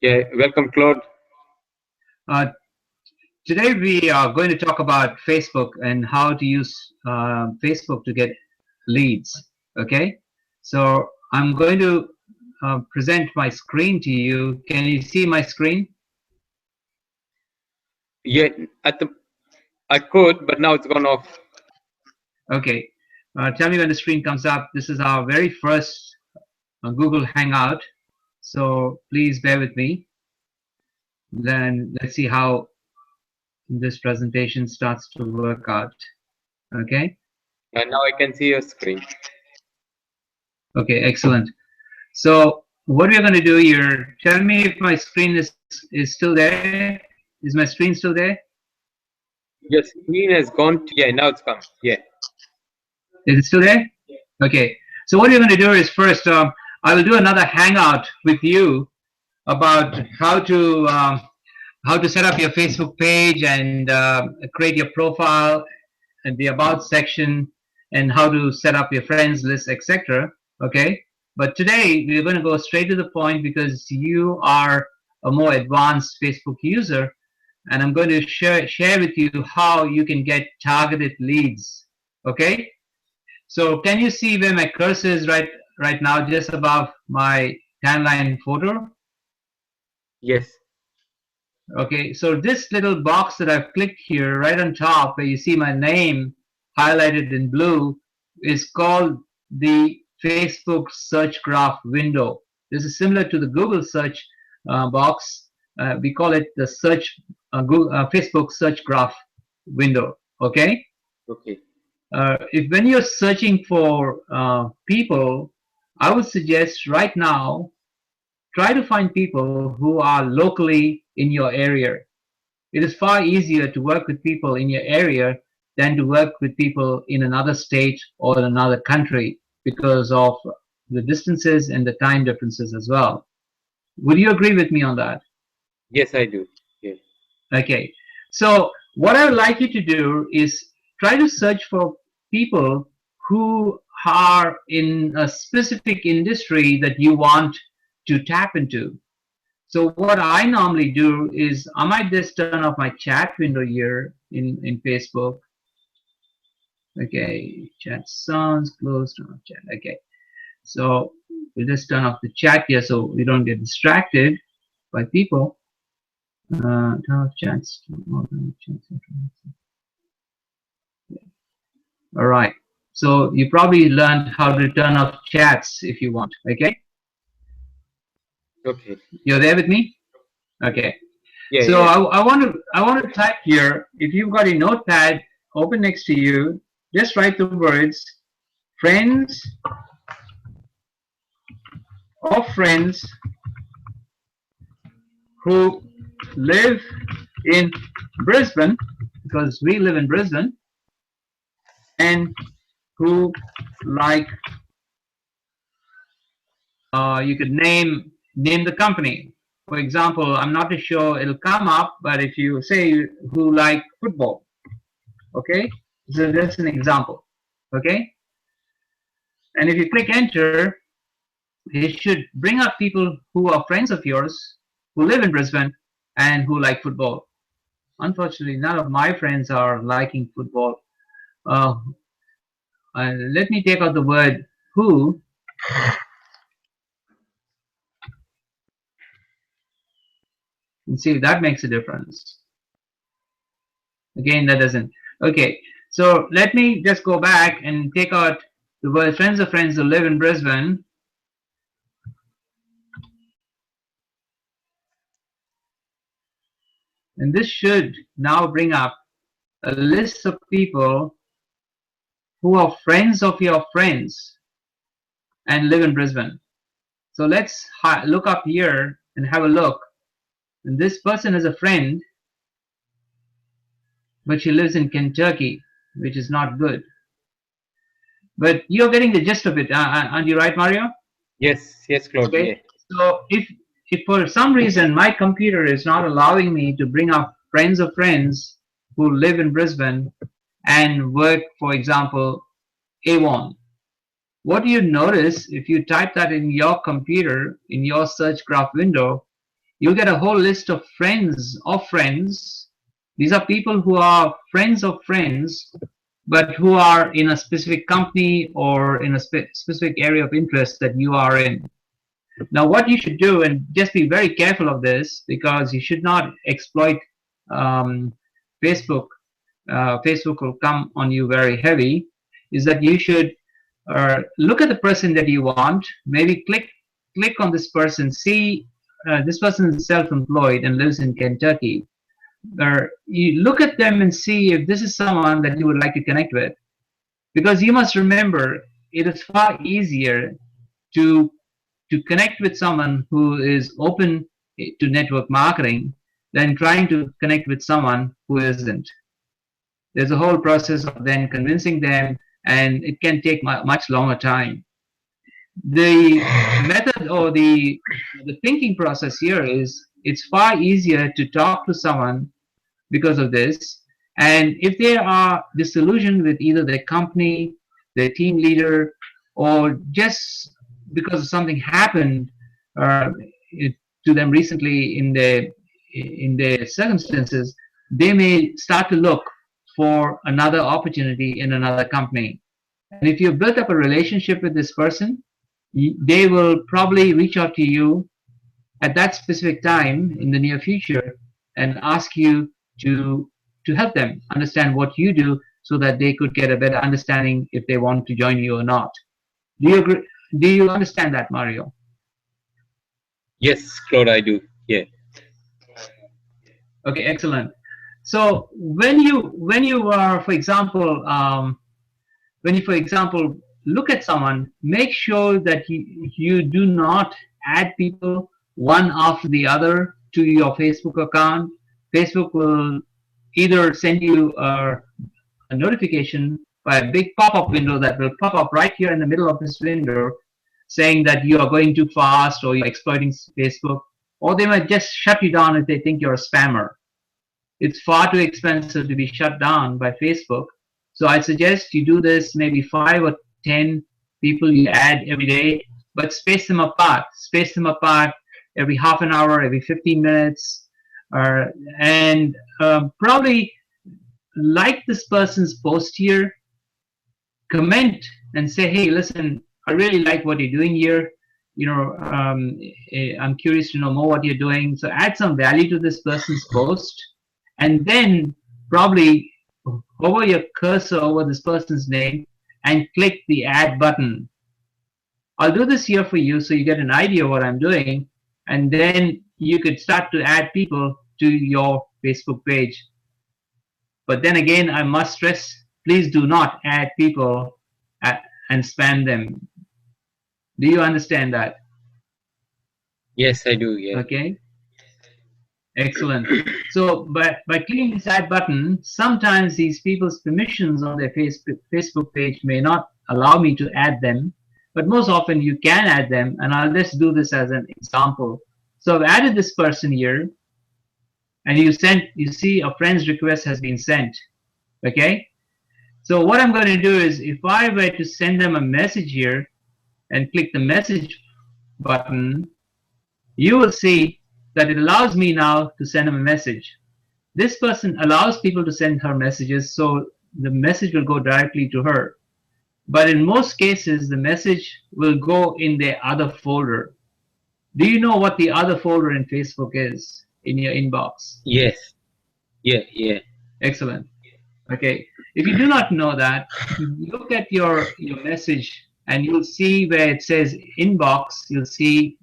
Yeah, welcome, Claude. Uh, Today we are going to talk about Facebook and how to use Facebook to get leads. Okay, so I'm going to present my screen to you. Can you see my screen? Yeah, at the I could, but now it's gone off. Okay, tell me when the screen comes up. This is our very first Google Hangout, so please bear with me. Then let's see how this presentation starts to work out. Okay. And now I can see your screen. Okay, excellent. So what we're going to do here, tell me if my screen is still there. Is my screen still there? Your screen has gone. Yeah, now it's come. Yeah. Is it still there? Okay. So what we're going to do is first, I will do another hangout with you about how to set up your Facebook page and create your profile and the about section and how to set up your friends list, etc. Okay. But today we're going to go straight to the point because you are a more advanced Facebook user, and I'm going to share with you how you can get targeted leads. Okay. So can you see where my cursor is right now, just above my timeline photo? Yes. Okay, so this little box that I've clicked here right on top where you see my name highlighted in blue is called the Facebook search graph window. This is similar to the Google search box. We call it the Facebook search graph window. Okay. Okay. If when you're searching for people, I would suggest right now try to find people who are locally in your area. It is far easier to work with people in your area than to work with people in another state or in another country because of the distances and the time differences as well. Would you agree with me on that? Yes, I do. Yeah. Okay. So what I would like you to do is try to search for people who are in a specific industry that you want to tap into. So what I normally do is I might just turn off my chat window here in Facebook. Okay, chat sounds closed on chat. Okay, so we'll just turn off the chat here so we don't get distracted by people. Turn off chats. All right. So you probably learned how to turn off chats if you want. Okay. Okay. You're there with me? Okay. Yeah, So yeah. I want to type here. If you've got a notepad open next to you, just write the words friends of friends who live in Brisbane, because we live in Brisbane, and who like you could name the company. For example, I'm not too sure it'll come up, but if you say who like football, okay, so that's an example, okay. And if you click enter, it should bring up people who are friends of yours who live in Brisbane and who like football. Unfortunately, none of my friends are liking football. Uh, Let me take out the word who and see if that makes a difference. Again, that doesn't. Okay, so let me just go back and take out the word friends of friends who live in Brisbane. And this should now bring up a list of people who are friends of your friends and live in Brisbane. So let's look up here and have a look. And this person is a friend, but she lives in Kentucky, which is not good. But you're getting the gist of it, aren't you right, Mario? Yes, yes, Claude. Yeah. Okay. So if for some reason my computer is not allowing me to bring up friends of friends who live in Brisbane and work, for example, Avon, what do you notice if you type that in your computer in your search graph window? you'll get a whole list of friends of friends. These are people who are friends of friends, but who are in a specific company or in a specific area of interest that you are in. Now, what you should do, and just be very careful of this, because you should not exploit um, Facebook. Facebook will come on you very heavy. Is that you should look at the person that you want. Maybe click on this person. See, this person is self-employed and lives in Kentucky. You look at them and see if this is someone that you would like to connect with, because you must remember it is far easier to connect with someone who is open to network marketing than trying to connect with someone who isn't. There's a whole process of then convincing them, and it can take much longer time. The method or the thinking process here is it's far easier to talk to someone because of this. And if they are disillusioned with either their company, their team leader, or just because something happened to them recently in their circumstances, they may start to look for another opportunity in another company. And if you've built up a relationship with this person, they will probably reach out to you at that specific time in the near future and ask you to help them understand what you do, so that they could get a better understanding if they want to join you or not. Do you agree? Do you understand that, Mario? Yes, Claude, I do. Yeah. Okay, excellent. So when you are, for example, look at someone, make sure that you do not add people one after the other to your Facebook account. Facebook will either send you a notification by a big pop-up window that will pop up right here in the middle of this window, saying that you are going too fast or you're exploiting Facebook, or they might just shut you down if they think you're a spammer. It's far too expensive to be shut down by Facebook. So I suggest you do this, maybe 5 or 10 people you add every day, but space them apart. Space them apart every half an hour, every 15 minutes, and probably like this person's post here, comment and say, hey, listen, I really like what you're doing here. You know, I'm curious to know more what you're doing. So add some value to this person's post, and then probably hover your cursor over this person's name and click the add button. I'll do this here for you so you get an idea of what I'm doing, and then you could start to add people to your Facebook page. But then again, I must stress, please do not add people and spam them. Do you understand that? Yes, I do. Yeah. Okay. Excellent. So by clicking this add button, sometimes these people's permissions on their Facebook page may not allow me to add them, but most often you can add them, and I'll just do this as an example. So I've added this person here, and you see a friend's request has been sent. Okay. So what I'm going to do is, if I were to send them a message here and click the message button, you will see that it allows me now to send them a message. This person allows people to send her messages, so the message will go directly to her. But in most cases, the message will go in their other folder. Do you know what the other folder in Facebook is in your inbox? Yes. Yeah. Excellent. Okay. If you do not know that, look at your message, and you'll see where it says inbox, you'll see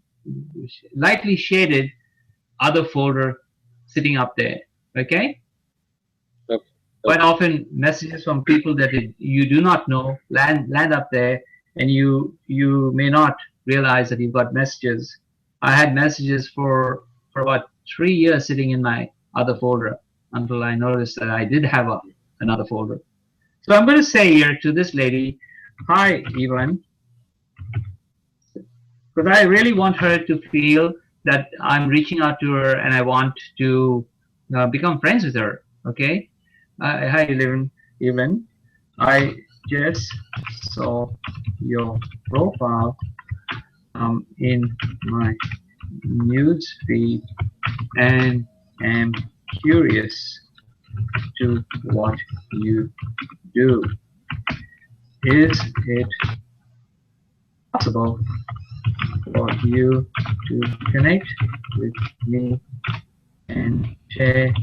lightly shaded other folder sitting up there. Okay. Quite often messages from people that you do not know land up there, and you may not realize that you've got messages. I had messages for about 3 years sitting in my other folder until I noticed that I did have another folder. So I'm going to say here to this lady, hi, Evelyn, because I really want her to feel that I'm reaching out to her and I want to become friends with her. Okay. Hi, Evelyn. I just saw your profile in my news feed and am curious to what you do. Is it possible for you to connect with me and share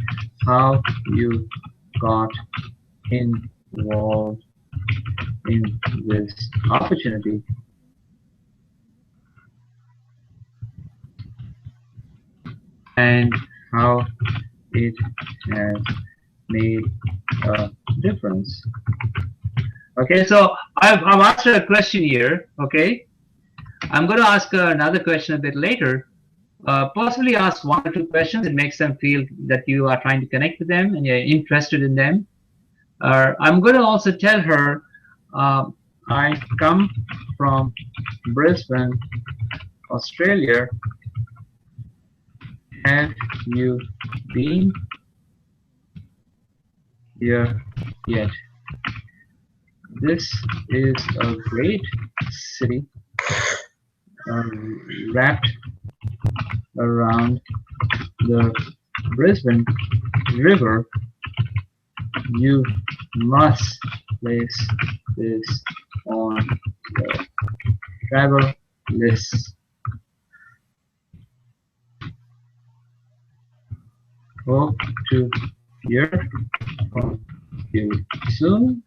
how you got involved in this opportunity and how it has made a difference? Okay, so I've asked her a question here. Okay, I'm going to ask her another question a bit later. Possibly ask one or two questions. It makes them feel that you are trying to connect with them and you're interested in them. I'm going to also tell her, I come from Brisbane, Australia. Have you been here yet? This is a great city wrapped around the Brisbane River. You must place this on the travel list. Hope to hear from you soon.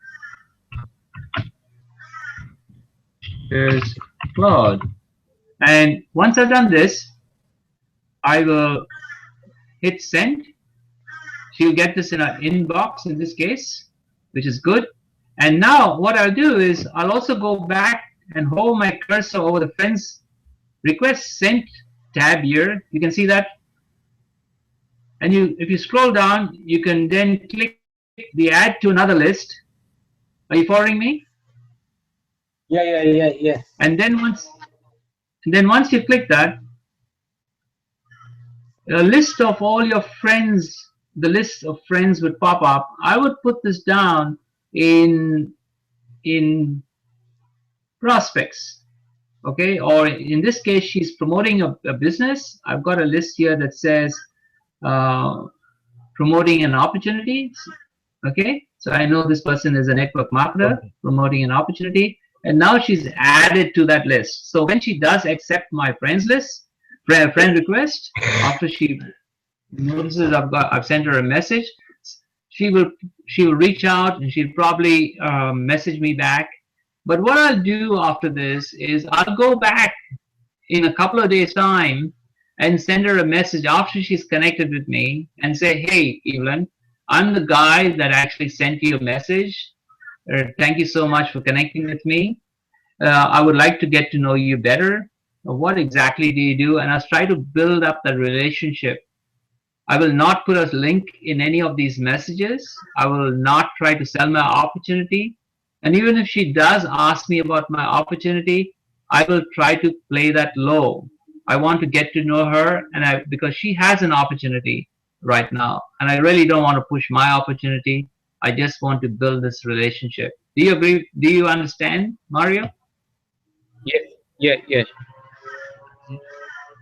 Cheers, Claude. And once I've done this, I will hit send. She'll get this in her inbox in this case, which is good. And now what I'll do is I'll also go back and hold my cursor over the friends request sent tab here. You can see that. And if you scroll down, you can then click the add to another list. Are you following me? Yeah. And then once you click that, a list of all your friends, the list of friends would pop up. I would put this down in prospects, okay? Or in this case, she's promoting a business. I've got a list here that says promoting an opportunity, okay? So I know this person is a network marketer promoting an opportunity, and now she's added to that list. So when she does accept my friends list, friend request, after she notices I've sent her a message, she will reach out and she'll probably message me back. But what I'll do after this is I'll go back in a couple of days time and send her a message after she's connected with me and say, hey Evelyn, I'm the guy that actually sent you a message. Thank you so much for connecting with me. I would like to get to know you better. What exactly do you do? And I'll try to build up that relationship. I will not put a link in any of these messages. I will not try to sell my opportunity. And even if she does ask me about my opportunity, I will try to play that low. I want to get to know her, and because she has an opportunity right now, and I really don't want to push my opportunity. I just want to build this relationship. Do you agree? Do you understand, Mario? Yes.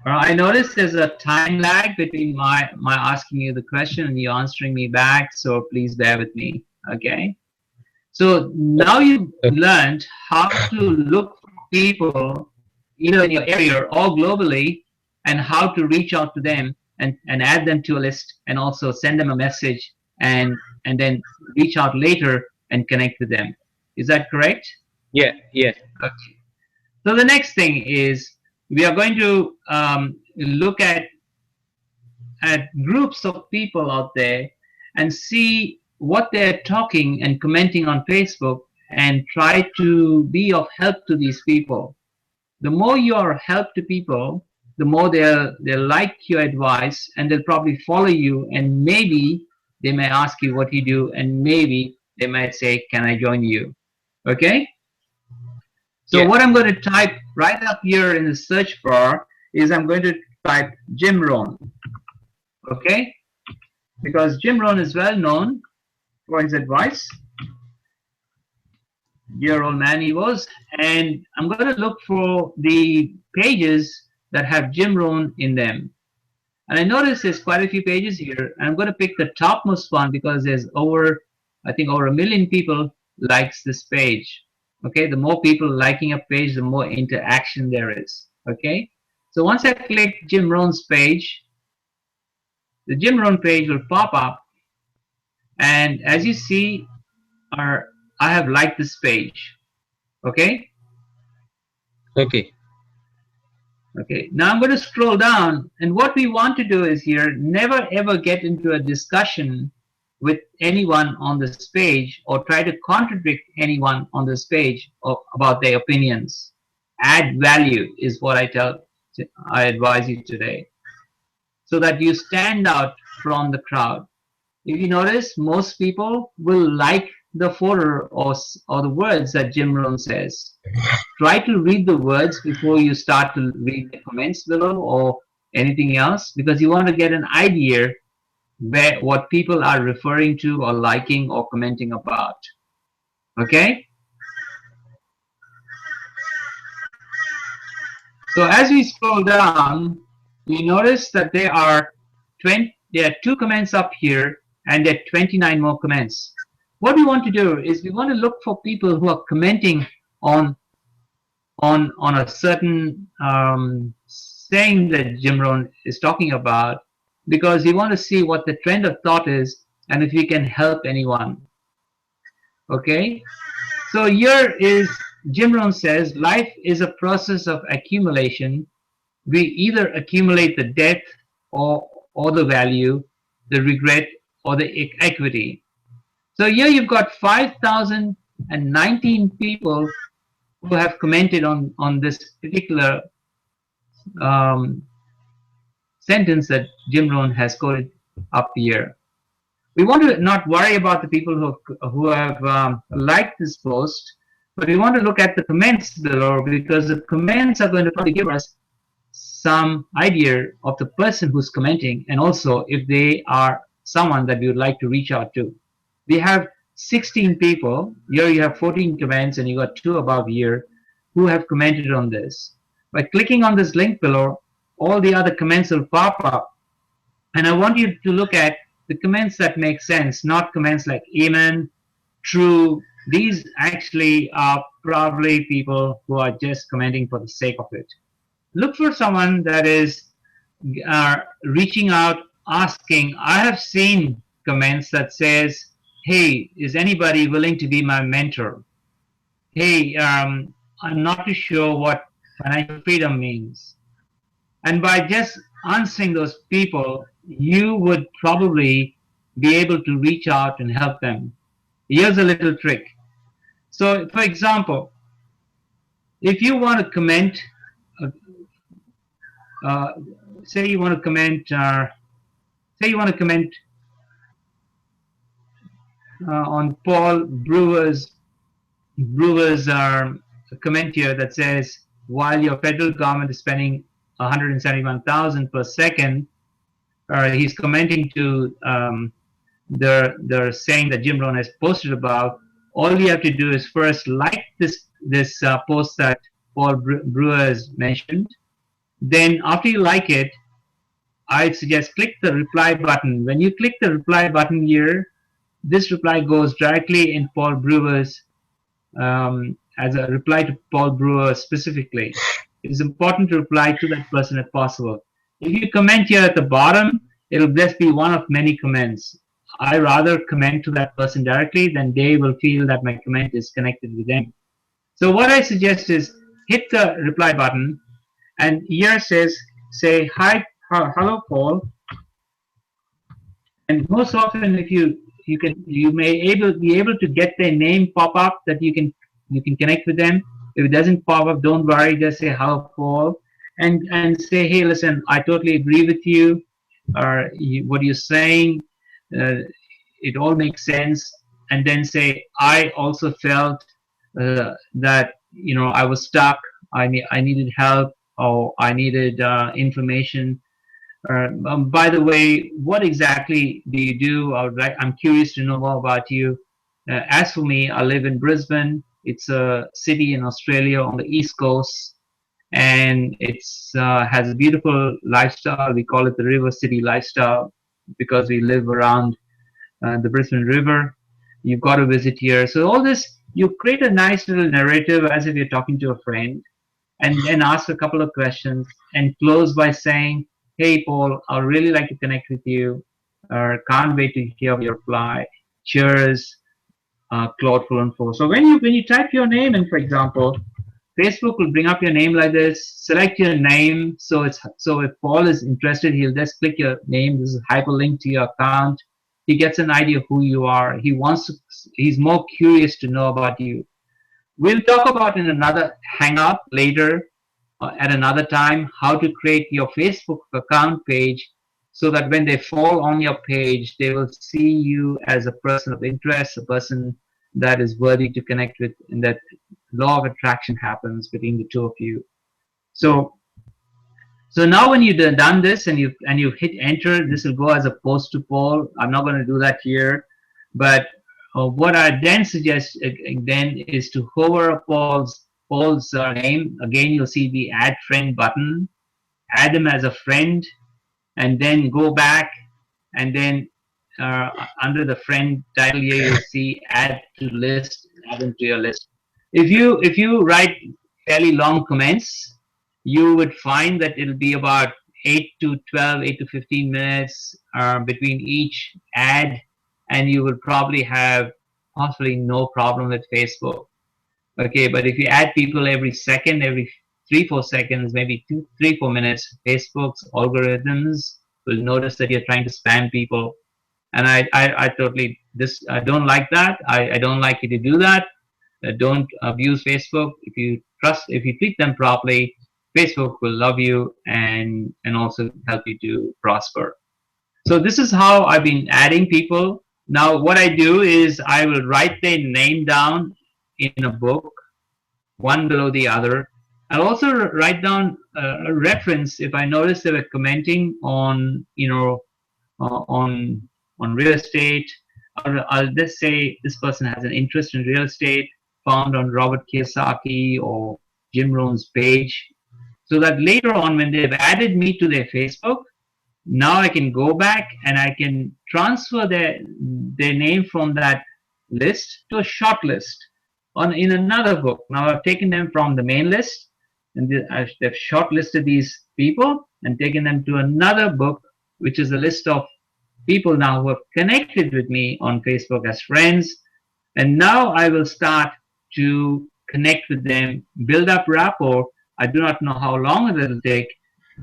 I noticed there's a time lag between my asking you the question and you answering me back, so please bear with me, okay? So now you've learned how to look for people either in your area or globally, and how to reach out to them and add them to a list, and also send them a message and then reach out later and connect with them. Is that correct? Yeah. Okay. So the next thing is we are going to look at groups of people out there and see what they're talking and commenting on Facebook, and try to be of help to these people. The more you are of help to people, the more they'll like your advice, and they'll probably follow you, and maybe they may ask you what you do, and maybe they might say, can I join you? Okay? So what I'm going to type right up here in the search bar is I'm going to type Jim Rohn. Okay? Because Jim Rohn is well known for his advice. Dear old man he was. And I'm going to look for the pages that have Jim Rohn in them. And I noticed there's quite a few pages here. And I'm going to pick the topmost one because there's over, I think over 1 million people likes this page. Okay, the more people liking a page, the more interaction there is. Okay, so once I click Jim Rohn's page, the Jim Rohn page will pop up. And as you see, I have liked this page. Okay. Okay. Okay, now I'm going to scroll down, and what we want to do is here, never ever get into a discussion with anyone on this page or try to contradict anyone on this page about their opinions. Add value is what I advise you today, so that you stand out from the crowd. If you notice, most people will like the photo or the words that Jim Rohn says. Try to read the words before you start to read the comments below or anything else, because you want to get an idea what people are referring to or liking or commenting about. Okay? So as we scroll down, we notice that there are 2 comments up here, and there are 29 more comments. What we want to do is we want to look for people who are commenting on a certain saying that Jim Rohn is talking about, because we want to see what the trend of thought is and if we can help anyone. Okay, so here is Jim Rohn says, life is a process of accumulation. We either accumulate the debt or the value, the regret or the equity. So here you've got 5,019 people who have commented on this particular sentence that Jim Rohn has quoted up here. We want to not worry about the people who have liked this post, but we want to look at the comments below, because the comments are going to probably give us some idea of the person who's commenting, and also if they are someone that we would like to reach out to. We have 16 people. Here you have 14 comments, and you got 2 above here who have commented on this. By clicking on this link below, all the other comments will pop up, and I want you to look at the comments that make sense, not comments like amen, true. These actually are probably people who are just commenting for the sake of it. Look for someone that is reaching out, asking. I have seen comments that says, hey, is anybody willing to be my mentor? Hey, I'm not too sure what financial freedom means. And by just answering those people, you would probably be able to reach out and help them. Here's a little trick. So, for example, if you want to comment, say you want to comment on Paul Brewer's comment here that says, while your federal government is spending 171,000 per second, he's commenting to the saying that Jim Rohn has posted above. All you have to do is first like this post that Paul Brewer has mentioned. Then after you like it, I suggest click the reply button. When you click the reply button here, this reply goes directly in Paul Brewer's as a reply to Paul Brewer specifically. It is important to reply to that person if possible. If you comment here at the bottom, it'll just be one of many comments. I rather comment to that person directly, then they will feel that my comment is connected with them. So what I suggest is hit the reply button, and here say hi, hello Paul. And most often, if you may be able to get their name pop up, that you can connect with them. If it doesn't pop up, don't worry, just say hello Paul, and say, hey, listen, I totally agree with you, or what you're saying, it all makes sense. And then say, I also felt that I was stuck, I needed help, or I needed information. By the way, what exactly do you do? I'm curious to know more about you. As for me, I live in Brisbane. It's a city in Australia on the East Coast. and it's has a beautiful lifestyle. We call it the River City lifestyle because we live around the Brisbane River. You've got to visit here. So all this, you create a nice little narrative as if you're talking to a friend, and then ask a couple of questions and close by saying, "Hey, Paul, I'd really like to connect with you, or can't wait to hear your reply. Cheers, Claude Fullenfo." So when you type your name in, for example, Facebook will bring up your name like this. Select your name. So if Paul is interested, he'll just click your name. This is hyperlink to your account. He gets an idea of who you are. He's more curious to know about you. We'll talk about in another hangout later, at another time, how to create your Facebook account page so that when they fall on your page, they will see you as a person of interest, a person that is worthy to connect with, and that law of attraction happens between the two of you. So now when you've done this and you hit enter, this will go as a post to Paul. I'm not going to do that here, but what I then suggest then is to hover Paul's name. Again, you'll see the add friend button. Add him as a friend, and then go back, and then under the friend title here, you'll see add to list. Add him to your list. If you write fairly long comments, you would find that it'll be about 8 to 15 minutes between each ad, and you would probably have possibly no problem with Facebook. Okay, but if you add people every second, every 3-4 seconds, maybe 2-3-4 minutes, Facebook's algorithms will notice that you're trying to spam people, and I totally I don't like that. I don't like you to do that. Don't abuse Facebook. If you treat them properly, Facebook will love you and also help you to prosper. So this is how I've been adding people. Now what I do is I will write their name down in a book, one below the other. I'll also write down a reference if I notice they were commenting on on real estate. I'll just say this person has an interest in real estate, found on Robert Kiyosaki or Jim Rohn's page, so that later on when they've added me to their Facebook, now I can go back and I can transfer their name from that list to a short list in another book. Now I've taken them from the main list and they've shortlisted these people and taken them to another book, which is a list of people now who have connected with me on Facebook as friends. And now I will start to connect with them, build up rapport. I do not know how long it will take,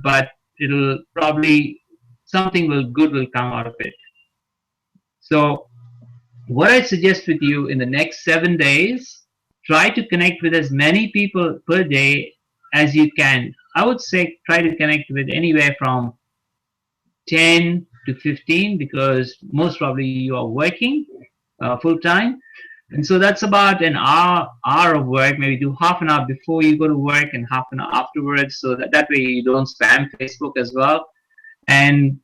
but it'll probably something good will come out of it. So what I suggest with you in the next 7 days, try to connect with as many people per day as you can. I would say try to connect with anywhere from 10 to 15 because most probably you are working full time. And so that's about an hour of work. Maybe do half an hour before you go to work and half an hour afterwards, so that way you don't spam Facebook as well. And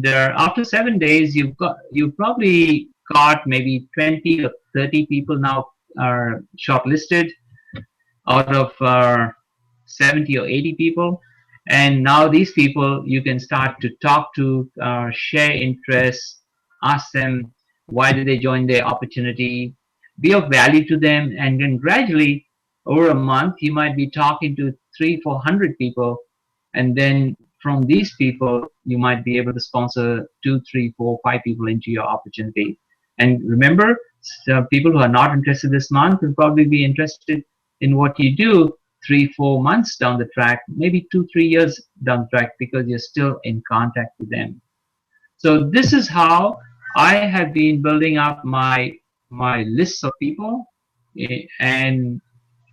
after 7 days, you've probably got maybe 20 or 30 people now are shortlisted out of 70 or 80 people. And now these people you can start to talk to, share interests, ask them why did they join their opportunity, be of value to them, and then gradually over a month you might be talking to 300-400 people, and then from these people you might be able to sponsor 2, 3, 4, 5 people into your opportunity. And remember, people who are not interested this month will probably be interested in what you do 3-4 months down the track, maybe 2-3 years down the track, because you're still in contact with them. So this is how I have been building up my lists of people and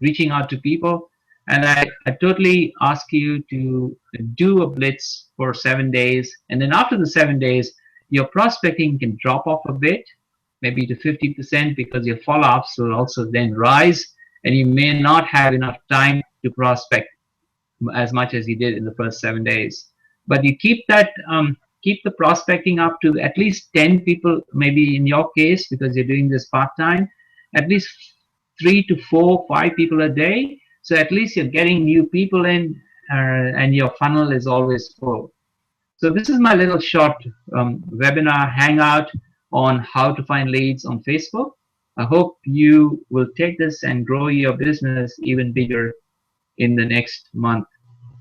reaching out to people. And I totally ask you to do a blitz for 7 days. And then after the 7 days, your prospecting can drop off a bit, maybe to 50%, because your follow-ups will also then rise. And you may not have enough time to prospect as much as you did in the first 7 days. But you keep that, keep the prospecting up to at least 10 people, maybe in your case, because you're doing this part-time, at least 3 to 4, 5 people a day, So at least you're getting new people in, and your funnel is always full. So this is my little short webinar hangout on how to find leads on Facebook. I hope you will take this and grow your business even bigger in the next month.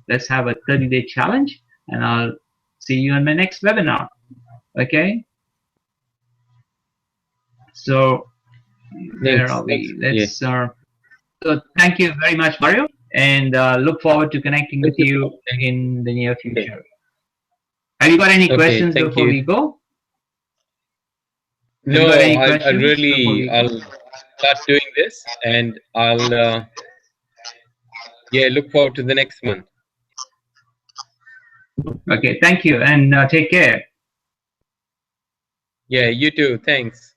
Let's have a 30-day challenge, and I'll see you in my next webinar. Okay? So where are we? Let's. So thank you very much, Mario, and look forward to connecting with you in the near future. Have you got any questions before we go? No, I really, I'll start doing this, and I'll, yeah, look forward to the next one. Okay, thank you, and take care. Yeah, you too. Thanks.